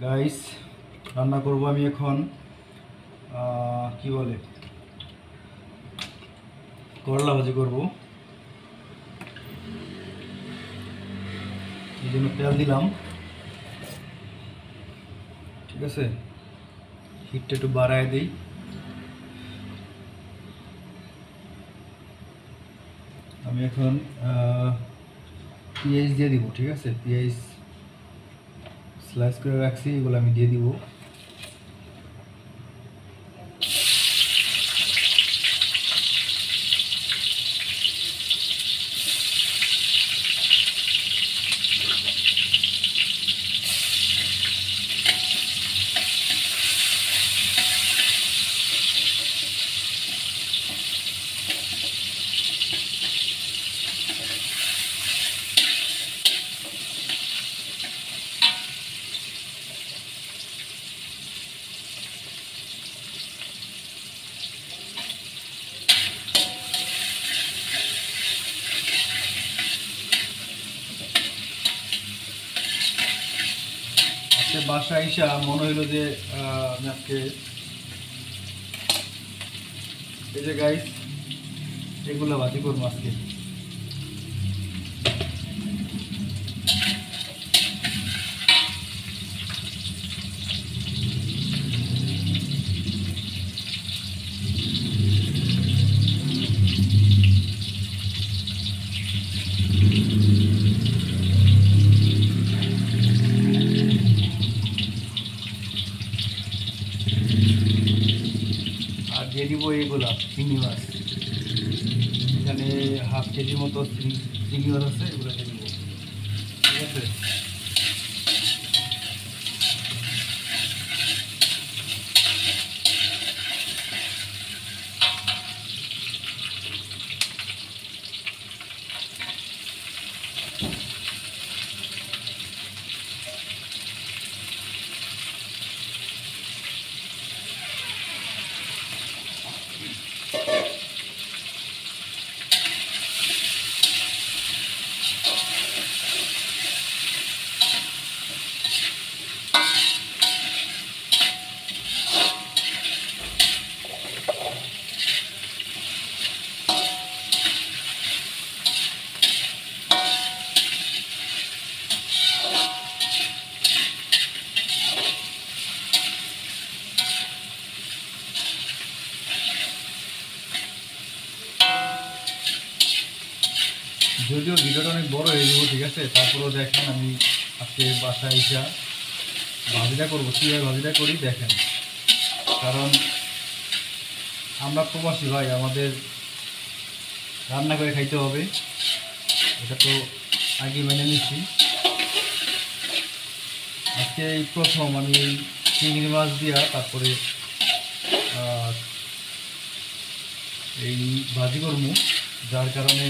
Guys, রান্না করব আমি এখন কি বলে করলা ভাজি করব। এই জন্য তেল দিলাম, ঠিক আছে। হিটটা একটু বাড়ায় দিই। আমি এখন পেঁয়াজ দিয়ে দিব, ঠিক আছে। পেঁয়াজ স্লাইস করে রাখছি, এগুলো আমি দিয়ে দিব। আজকে বাসায় আইসা মনে হইলো যে আমি আজকে এই যে গাইস এগুলো ভাজি করবো আজকে। আর দিয়ে দিব এইগুলা চিংড়ি মাছ, এখানে হাফ কেজি মতো চিংড়ি মাছ আছে, এগুলো দিয়ে দিব, ঠিক আছে। যদিও ভিডিওটা অনেক বড় হয়ে যাবো, ঠিক আছে, তারপরেও দেখেন আমি আজকে বাসায় এসে ভাজিটা করবো। কীভাবে ভাজিটা করি দেখেন, কারণ আমরা প্রবাসী ভাই, আমাদের রান্না করে খাইতে হবে, এটা তো আগে মেনে নিচ্ছি। আজকে এই প্রথম আমি এই চিংড়ি মাছ দিয়া তারপরে এই ভাজি করবো, যার কারণে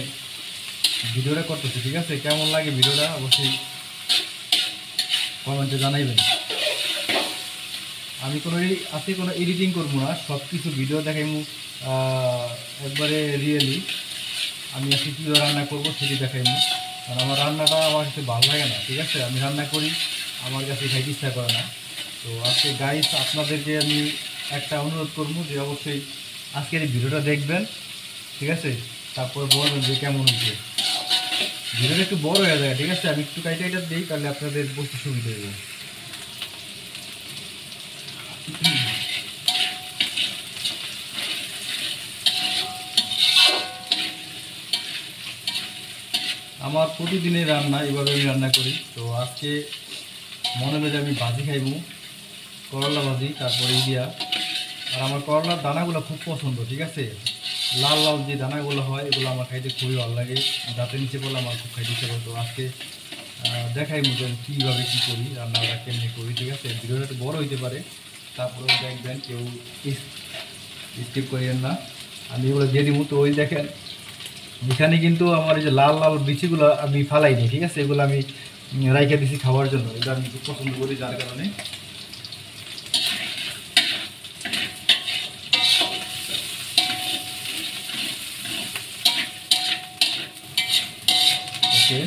ভিডিওটা করতেছি, ঠিক আছে। কেমন লাগে ভিডিওটা অবশ্যই কমেন্টে জানাইবেন। আমি আজকে কোনো এডিটিং করবো না, সব কিছু ভিডিও দেখাইমু একবারে রিয়েলি। আমি আজকে কীভাবে রান্না করবো সেটি দেখাইমু, কারণ আমার রান্নাটা আমার কাছে ভালো লাগে না, ঠিক আছে। আমি রান্না করি, আমার কাছে খাইতে ইচ্ছা করে না। তো আজকে গাইস আপনাদেরকে আমি একটা অনুরোধ করবো যে অবশ্যই আজকের এই ভিডিওটা দেখবেন, ঠিক আছে। তারপর বলবেন যে কেমন হয়েছে। ভিডিওটা একটু বড় হয়ে যায়, ঠিক আছে। আমি একটু কাইটা দিই, তাহলে আপনাদের বুঝতে সুবিধা হবে। আমার প্রতিদিনের রান্না এভাবে আমি রান্না করি। তো আজকে মনে হলো যে আমি ভাজি খাইবো, করলা ভাজি, তারপরে দিয়া। আর আমার করলার দানাগুলো খুব পছন্দ, ঠিক আছে। লাল লাল যে দানাগুলো হয় এগুলো আমার খাইতে খুবই ভালো লাগে, দাঁতের নিচে পড়লে আমার খুব খাইতে ইচ্ছে করে। তো আজকে দেখাই যে কীভাবে কী করি, রান্নাটা কেমনি করি, ঠিক আছে। ভিডিওটা একটু বড় হইতে পারে, তারপরেও দেখবেন, কেউ স্কিপ করিয়েন না। আমি এগুলো দিয়ে দিব। তো ওই দেখেন এখানে কিন্তু আমার এই যে লাল লাল বিচিগুলো আমি ফালাইনি, ঠিক আছে। এগুলো আমি রাইখে দিছি খাওয়ার জন্য, এটা আমি খুব পছন্দ করি, যার কারণে। ওকে,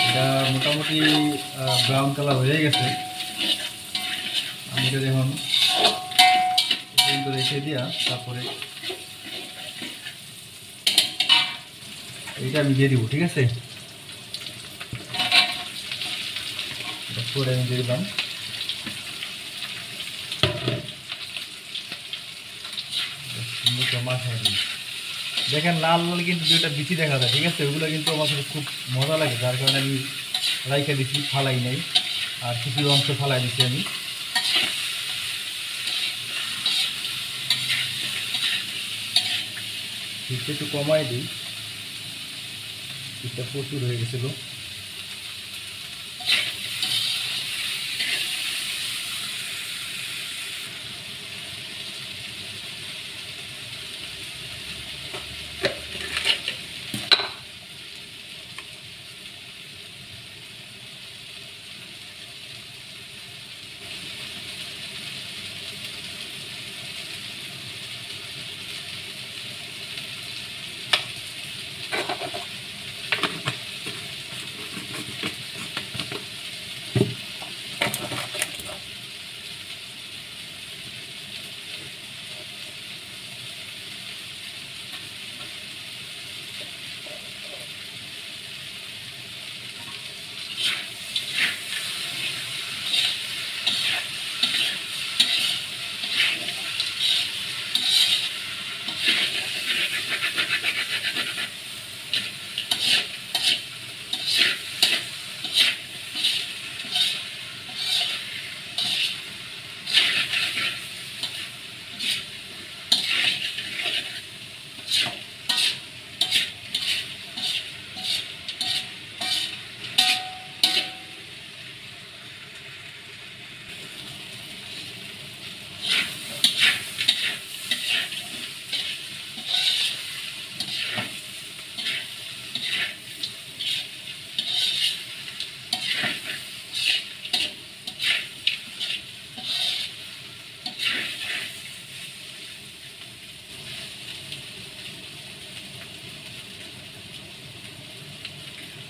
এটা মোটামুটি ব্রাউন কালার হয়ে গেছে। এটা দেখুন রেখে দিয়া তারপরে এইটা আমি দিয়ে দিব, ঠিক আছে? করে আমি দিয়ে দিলাম। দেখেন লাল লাল কিন্তু দুইটা বিচি দেখা যায়, ঠিক আছে? ওগুলো কিন্তু আমার কাছে খুব মজা লাগে, যার কারণে আমি রাইখা দিচ্ছি, ফালাই নাই। আর কিছু অংশ ফালাই দিচ্ছি আমি। শীতটা একটু কমাই দিই, শীতটা প্রচুর হয়ে গেছিল।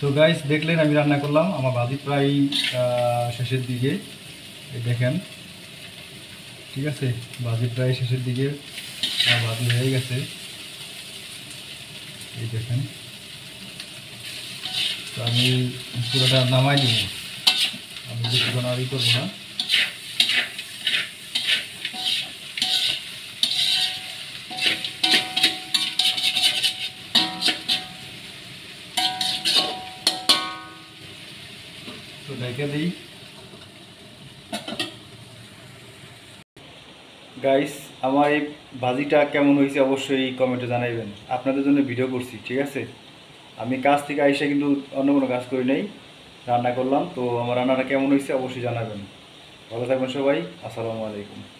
তো গাইস দেখলেন আমি রান্না করলাম, আমার ভাজি প্রায় শেষের দিকে। এই দেখেন, ঠিক আছে? ভাজি প্রায় শেষের দিকে, আমার ভাজি হয়ে গেছে। এই দেখেন, তো আমি পুরোটা নামাই দিব, আমি বেশি কোনো আর করবো না। তো ঢেকে দিই। গাইস আমার এই ভাজিটা কেমন হয়েছে অবশ্যই কমেন্টে জানাইবেন। আপনাদের জন্য ভিডিও করছি, ঠিক আছে? আমি কাজ থেকে আইসা কিন্তু অন্য কোনো কাজ করি নাই, রান্না করলাম। তো আমার রান্নাটা কেমন হয়েছে অবশ্যই জানাবেন। ভালো থাকবেন সবাই, আসসালামু আলাইকুম।